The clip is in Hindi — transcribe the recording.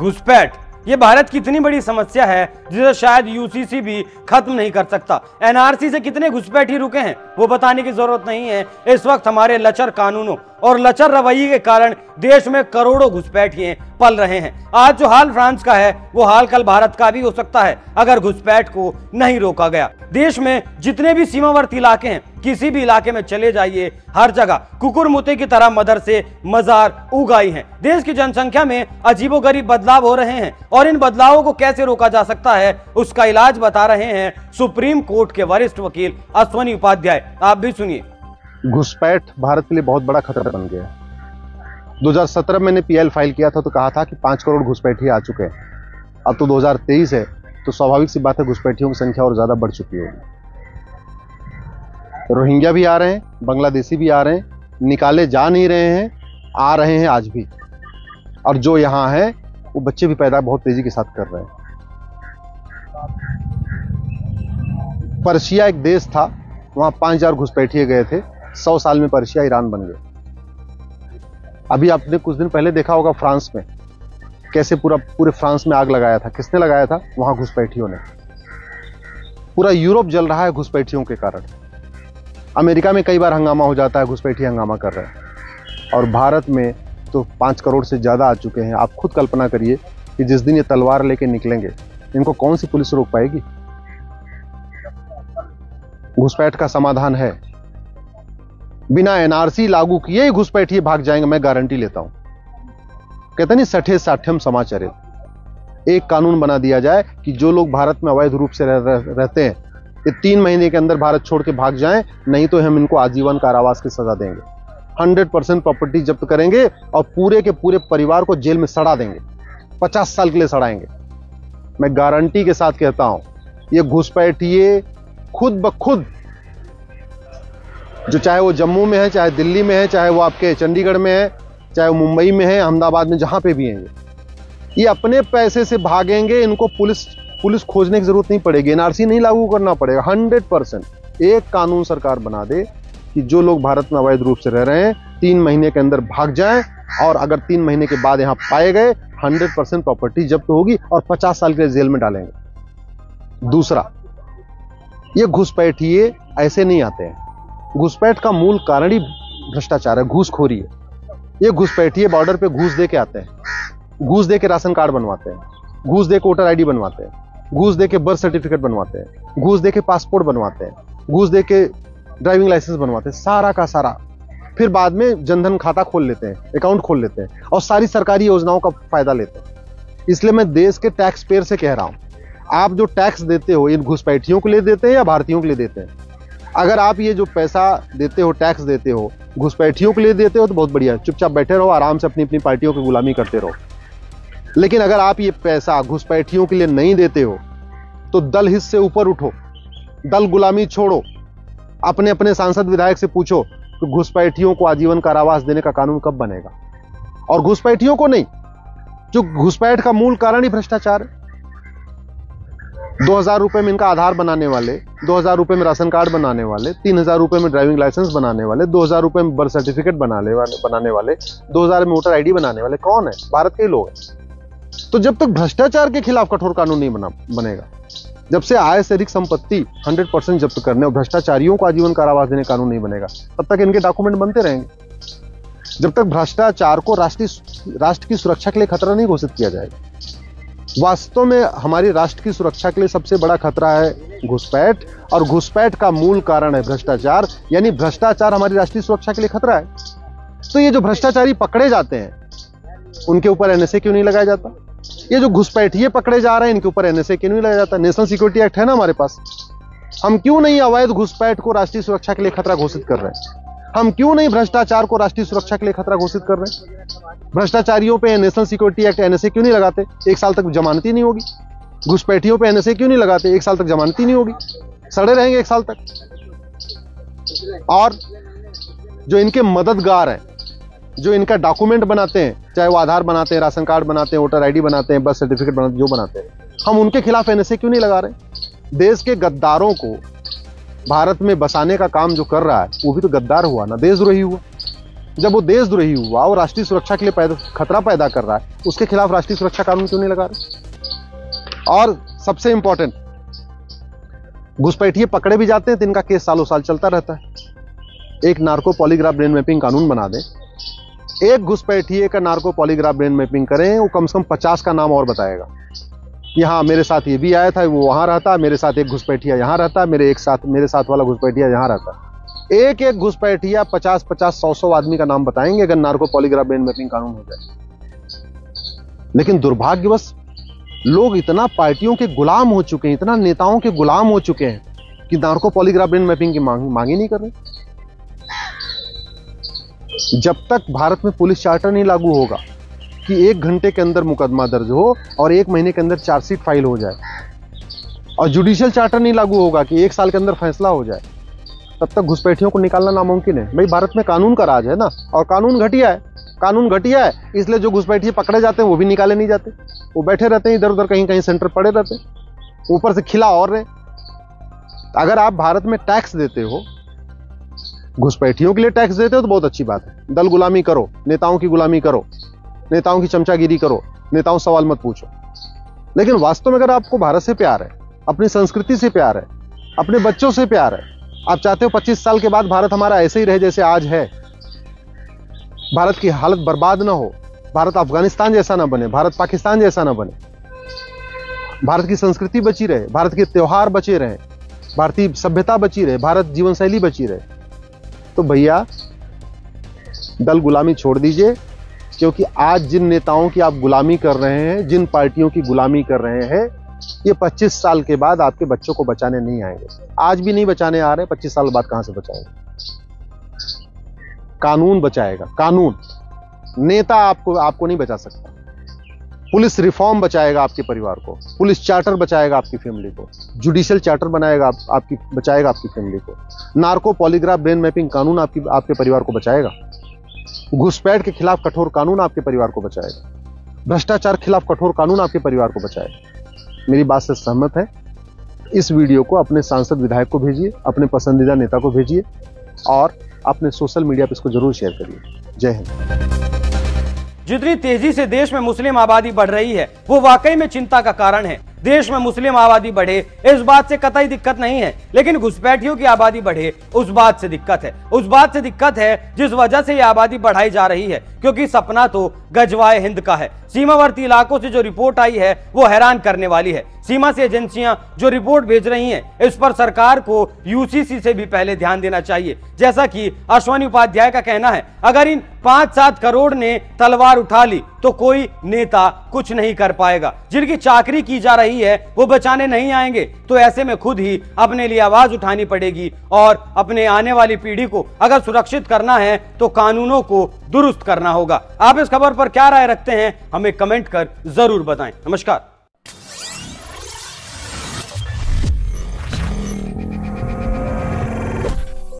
घुसपैठ ये भारत की इतनी बड़ी समस्या है जिसे शायद यूसीसी भी खत्म नहीं कर सकता। एनआरसी से कितने घुसपैठी रुके हैं वो बताने की जरूरत नहीं है। इस वक्त हमारे लचर कानूनों और लचर रवैये के कारण देश में करोड़ों घुसपैठिए पल रहे हैं। आज जो हाल फ्रांस का है वो हाल कल भारत का भी हो सकता है अगर घुसपैठ को नहीं रोका गया। देश में जितने भी सीमावर्ती इलाके हैं, किसी भी इलाके में चले जाइए, हर जगह कुकुरमुते की तरह मदरसे मजार उगाई हैं। देश की जनसंख्या में अजीबोगरीब बदलाव हो रहे हैं और इन बदलावों को कैसे रोका जा सकता है उसका इलाज बता रहे हैं सुप्रीम कोर्ट के वरिष्ठ वकील अश्वनी उपाध्याय। आप भी सुनिए। घुसपैठ भारत के लिए बहुत बड़ा खतरा बन गया। 2017 में मैंने पीएल फाइल किया था तो कहा था कि 5 करोड़ घुसपैठी आ चुके हैं। अब तो 2023 है तो स्वाभाविक सी बात है घुसपैठियों की संख्या और ज्यादा बढ़ चुकी होगी। रोहिंग्या भी आ रहे हैं, बांग्लादेशी भी आ रहे हैं, निकाले जा नहीं रहे हैं, आ रहे हैं आज भी। और जो यहाँ है वो बच्चे भी पैदा बहुत तेजी के साथ कर रहे हैं। पर्शिया एक देश था, वहां 5000 घुसपैठिए गए थे। 100 साल में पर्शिया ईरान बन गए। अभी आपने कुछ दिन पहले देखा होगा फ्रांस में कैसे पूरे फ्रांस में आग लगाया था। किसने लगाया था? वहां घुसपैठियों ने। पूरा यूरोप जल रहा है घुसपैठियों के कारण। अमेरिका में कई बार हंगामा हो जाता है, घुसपैठी हंगामा कर रहे हैं। और भारत में तो 5 करोड़ से ज्यादा आ चुके हैं। आप खुद कल्पना करिए कि जिस दिन ये तलवार लेके निकलेंगे इनको कौन सी पुलिस रोक पाएगी? घुसपैठ का समाधान है, बिना एनआरसी लागू किए ही घुसपैठिए भाग जाएंगे, मैं गारंटी लेता हूं। कहते नहीं सठे साठ्यम समाचरित। एक कानून बना दिया जाए कि जो लोग भारत में अवैध रूप से रहते हैं ये 3 महीने के अंदर भारत छोड़ के भाग जाएं, नहीं तो हम इनको आजीवन कारावास की सजा देंगे। 100% प्रॉपर्टी जब्त करेंगे और पूरे के पूरे परिवार को जेल में सड़ा देंगे। 50 साल के लिए सड़ाएंगे। मैं गारंटी के साथ कहता हूं ये घुसपैठिए खुद ब खुद, जो चाहे वो जम्मू में है, चाहे दिल्ली में है, चाहे वो आपके चंडीगढ़ में है, चाहे वो मुंबई में है, अहमदाबाद में, जहां पे भी हैं, ये अपने पैसे से भागेंगे। इनको पुलिस खोजने की जरूरत नहीं पड़ेगी, एनआरसी नहीं लागू करना पड़ेगा। 100% एक कानून सरकार बना दे कि जो लोग भारत में अवैध रूप से रह रहे हैं 3 महीने के अंदर भाग जाएं, और अगर 3 महीने के बाद यहां पाए गए 100% प्रॉपर्टी जब्त होगी और 50 साल के लिए जेल में डालेंगे। दूसरा, ये घुसपैठिए ऐसे नहीं आते हैं। घुसपैठ का मूल कारण ही भ्रष्टाचार है, घूसखोरी है। ये घुसपैठिए बॉर्डर पे घूस दे के आते हैं, घूस दे के राशन कार्ड बनवाते हैं, घूस दे के वोटर आईडी बनवाते हैं, घूस दे के बर्थ सर्टिफिकेट बनवाते हैं, घूस दे के पासपोर्ट बनवाते हैं, घूस दे के ड्राइविंग लाइसेंस बनवाते हैं, सारा का सारा। फिर बाद में जनधन खाता खोल लेते हैं, अकाउंट खोल लेते हैं और सारी सरकारी योजनाओं का फायदा लेते हैं। इसलिए मैं देश के टैक्स पेयर से कह रहा हूं, आप जो टैक्स देते हो इन घुसपैठियों के लिए देते हैं या भारतीयों के लिए देते हैं? अगर आप ये जो पैसा देते हो, टैक्स देते हो, घुसपैठियों के लिए देते हो तो बहुत बढ़िया, चुपचाप बैठे रहो, आराम से अपनी अपनी पार्टियों की गुलामी करते रहो। लेकिन अगर आप ये पैसा घुसपैठियों के लिए नहीं देते हो तो दल हित से ऊपर उठो, दल गुलामी छोड़ो, अपने अपने सांसद विधायक से पूछो कि घुसपैठियों को आजीवन कारावास देने का कानून कब बनेगा। और घुसपैठियों को नहीं, जो घुसपैठ का मूल कारण ही भ्रष्टाचार है। 2000 रुपए में इनका आधार बनाने वाले, 2000 रुपए में राशन कार्ड बनाने वाले, 3000 रुपए में ड्राइविंग लाइसेंस बनाने वाले, 2000 रुपए में बर्थ सर्टिफिकेट बनाने वाले, 2000 में वोटर आईडी बनाने वाले कौन है? भारत के लोग हैं। तो जब तक भ्रष्टाचार के खिलाफ कठोर कानून नहीं बनेगा, जब से आय से अधिक संपत्ति 100% जब्त करने और भ्रष्टाचारियों को आजीवन कारावास देने कानून नहीं बनेगा, तब तक इनके डॉक्यूमेंट बनते रहेंगे। जब तक भ्रष्टाचार को राष्ट्र की सुरक्षा के लिए खतरा नहीं घोषित किया जाएगा। वास्तव में हमारी राष्ट्र की सुरक्षा के लिए सबसे बड़ा खतरा है घुसपैठ, और घुसपैठ का मूल कारण है भ्रष्टाचार। यानी भ्रष्टाचार हमारी राष्ट्रीय सुरक्षा के लिए खतरा है। तो ये जो भ्रष्टाचारी पकड़े जाते हैं उनके ऊपर एनएसए क्यों नहीं लगाया जाता? ये जो घुसपैठिए पकड़े जा रहे हैं इनके ऊपर एनएसए क्यों नहीं लगाया जाता? नेशनल सिक्योरिटी एक्ट है ना हमारे पास। हम क्यों नहीं अवैध घुसपैठ को राष्ट्रीय सुरक्षा के लिए खतरा घोषित कर रहे हैं? हम क्यों नहीं भ्रष्टाचार को राष्ट्रीय सुरक्षा के लिए खतरा घोषित कर रहे हैं? भ्रष्टाचारियों पे नेशनल सिक्योरिटी एक्ट एनएसए क्यों नहीं लगाते? 1 साल तक जमानत ही नहीं होगी। घुसपैठियों पे एनएसए क्यों नहीं लगाते? 1 साल तक जमानत ही नहीं होगी, सड़े रहेंगे 1 साल तक। और जो इनके मददगार हैं, जो इनका डॉक्यूमेंट बनाते हैं, चाहे वो आधार बनाते हैं, राशन कार्ड बनाते हैं, वोटर आईडी बनाते हैं, बर्थ सर्टिफिकेट बनाते हैं, जो बनाते हैं, हम उनके खिलाफ एनएसए क्यों नहीं लगा रहे? देश के गद्दारों को भारत में बसाने का काम जो कर रहा है वो भी तो गद्दार हुआ ना, देशद्रोही हुआ। जब वो देशद्रोही हुआ और राष्ट्रीय सुरक्षा के लिए खतरा पैदा कर रहा है, उसके खिलाफ राष्ट्रीय सुरक्षा कानून क्यों नहीं लगा रहे? और सबसे इंपॉर्टेंट, घुसपैठिए पकड़े भी जाते हैं तो इनका केस सालों साल चलता रहता है। एक नार्को पॉलीग्राफ ब्रेन मैपिंग कानून बना दें, एक घुसपैठिए का नार्को पॉलीग्राफ ब्रेन मैपिंग करें, वो कम से कम 50 का नाम और बताएगा कि हाँ मेरे साथ ये भी आया था, वो वहां रहता, मेरे साथ एक घुसपैठिया यहां रहता, मेरे साथ वाला घुसपैठिया यहां रहता। एक एक घुसपैठिया 50-50, 100-100 आदमी का नाम बताएंगे अगर नार्को पॉलीग्राफ ब्रेन मैपिंग कानून हो जाए। लेकिन दुर्भाग्यवश लोग इतना पार्टियों के गुलाम हो चुके हैं, इतना नेताओं के गुलाम हो चुके हैं कि नार्को पॉलीग्राफ ब्रेन मैपिंग की मांग ही नहीं कर रहे। जब तक भारत में पुलिस चार्टर नहीं लागू होगा कि 1 घंटे के अंदर मुकदमा दर्ज हो और 1 महीने के अंदर चार्जशीट फाइल हो जाए, और जुडिशियल चार्टर नहीं लागू होगा कि 1 साल के अंदर फैसला हो जाए, तब तक घुसपैठियों को निकालना नामुमकिन है। भाई भारत में कानून का राज है ना, और कानून घटिया है, इसलिए जो घुसपैठिए पकड़े जाते हैं वो भी निकाले नहीं जाते, वो बैठे रहते हैं इधर उधर कहीं कहीं सेंटर पड़े रहते हैं, ऊपर से खिला और रहे। अगर आप भारत में टैक्स देते हो, घुसपैठियों के लिए टैक्स देते हो तो बहुत अच्छी बात है, दल गुलामी करो, नेताओं की गुलामी करो, नेताओं की चमचागिरी करो, नेताओं से सवाल मत पूछो। लेकिन वास्तव में अगर आपको भारत से प्यार है, अपनी संस्कृति से प्यार है, अपने बच्चों से प्यार है, आप चाहते हो 25 साल के बाद भारत हमारा ऐसे ही रहे जैसे आज है, भारत की हालत बर्बाद ना हो, भारत अफगानिस्तान जैसा ना बने, भारत पाकिस्तान जैसा ना बने, भारत की संस्कृति बची रहे, भारत के त्योहार बचे रहे, भारतीय सभ्यता बची रहे, भारत जीवन शैली बची रहे, तो भैया दल गुलामी छोड़ दीजिए। क्योंकि आज जिन नेताओं की आप गुलामी कर रहे हैं, जिन पार्टियों की गुलामी कर रहे हैं, ये 25 साल के बाद आपके बच्चों को बचाने नहीं आएंगे। आज भी नहीं बचाने आ रहे, 25 साल बाद कहां से बचाएंगे? कानून बचाएगा, कानून। नेता आपको नहीं बचा सकता। पुलिस रिफॉर्म बचाएगा आपके परिवार को, पुलिस चार्टर बचाएगा आपकी फैमिली को, जुडिशियल चार्टर बनाएगा बचाएगा आपकी फैमिली को, नार्को पॉलीग्राफ ब्रेन मैपिंग कानून आपके परिवार को बचाएगा, घुसपैठ के खिलाफ कठोर कानून आपके परिवार को बचाएगा, भ्रष्टाचार के खिलाफ कठोर कानून आपके परिवार को बचाएगा। मेरी बात से सहमत है? इस वीडियो को अपने सांसद विधायक को भेजिए, अपने पसंदीदा नेता को भेजिए, और अपने सोशल मीडिया पर इसको जरूर शेयर करिए। जय हिंद। जितनी तेजी से देश में मुस्लिम आबादी बढ़ रही है वो वाकई में चिंता का कारण है। देश में मुस्लिम आबादी बढ़े इस बात से कतई दिक्कत नहीं है, लेकिन घुसपैठियों की आबादी बढ़े उस बात से दिक्कत है। उस बात से दिक्कत है जिस वजह से ये आबादी बढ़ाई जा रही है, क्योंकि सपना तो गजवाए हिंद का है। सीमावर्ती इलाकों से जो रिपोर्ट आई है वो हैरान करने वाली है। सीमा से एजेंसियां जो रिपोर्ट भेज रही हैं, इस पर सरकार को यूसीसी से भी पहले ध्यान देना चाहिए। जैसा कि अश्वनी उपाध्याय का कहना है, अगर इन 5-7 करोड़ ने तलवार उठा ली तो कोई नेता कुछ नहीं कर पाएगा। जिनकी चाकरी की जा रही है वो बचाने नहीं आएंगे, तो ऐसे में खुद ही अपने लिए आवाज उठानी पड़ेगी, और अपने आने वाली पीढ़ी को अगर सुरक्षित करना है तो कानूनों को दुरुस्त करना होगा। आप इस खबर पर क्या राय रखते हैं, हमें कमेंट कर जरूर बताएं। नमस्कार।